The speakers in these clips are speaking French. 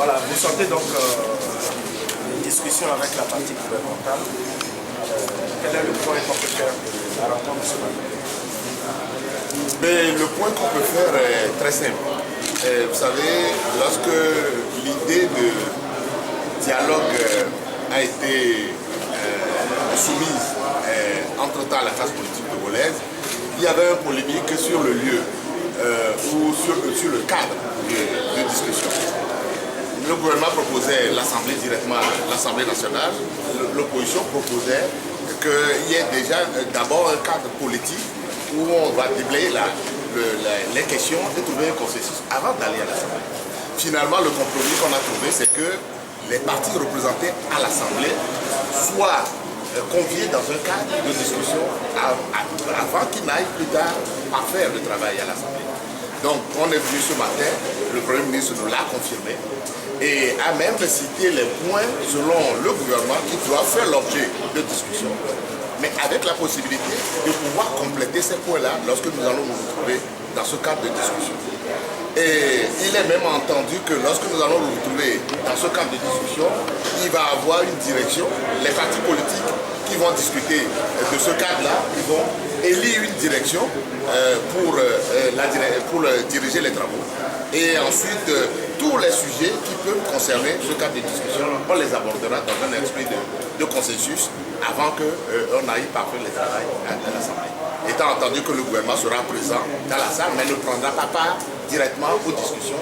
Voilà, vous sentez donc une discussion avec la partie gouvernementale. Quel est le point qu'on peut faire à la rencontre ce matin? Mais le point qu'on peut faire est très simple. Vous savez, lorsque l'idée de dialogue a été soumise entre-temps à la classe politique togolaise, il y avait une polémique sur le lieu ou sur le cadre de discussion. Le gouvernement proposait l'Assemblée directement à l'Assemblée nationale. L'opposition proposait qu'il y ait déjà d'abord un cadre politique où on va déblayer les questions et trouver un consensus avant d'aller à l'Assemblée. Finalement, le compromis qu'on a trouvé, c'est que les partis représentés à l'Assemblée soient conviés dans un cadre de discussion avant qu'ils n'aillent plus tard à faire le travail à l'Assemblée. Donc, on est venu ce matin, le Premier ministre nous l'a confirmé et a même cité les points selon le gouvernement qui doivent faire l'objet de discussion, mais avec la possibilité de pouvoir compléter ces points-là lorsque nous allons nous retrouver dans ce cadre de discussion. Et il est même entendu que lorsque nous allons nous retrouver dans ce cadre de discussion, il va y avoir une direction, les partis politiques qui vont discuter de ce cadre-là, ils vont élire une direction pour diriger les travaux. Et ensuite, tous les sujets qui peuvent concerner ce cadre de discussion, on les abordera dans un esprit de consensus avant qu'on aille parfaire le travail à l'Assemblée. Étant entendu que le gouvernement sera présent dans la salle, mais ne prendra pas part directement aux discussions,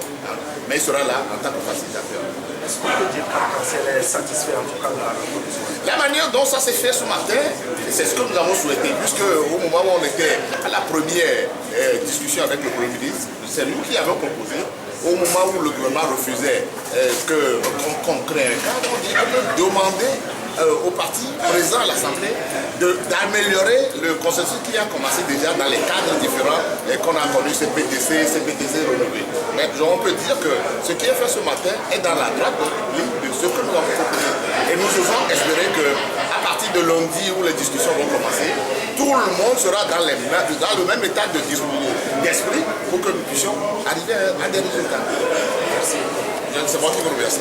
mais il sera là en tant que facilitateur. Est-ce qu'on peut dire qu'elle est satisfait en tout cas de la rencontre? La manière dont ça s'est fait ce matin, c'est ce que nous avons souhaité, puisque au moment où on était à la première discussion avec le Premier ministre, c'est nous qui avons proposé. Au moment où le gouvernement refusait qu'on crée un cadre, on dit demander aux partis présents à l'Assemblée d'améliorer le consensus qui a commencé déjà dans les cadres différents qu'on a connus, CPTC renouvelé. Mais on peut dire que ce qui est fait ce matin est dans la droite ligne de ce que nous avons proposé. Et nous osons espérer qu'à partir de lundi où les discussions vont commencer, tout le monde sera dans le même état d'esprit pour que nous puissions arriver à des résultats. Merci. C'est moi qui vous remercie.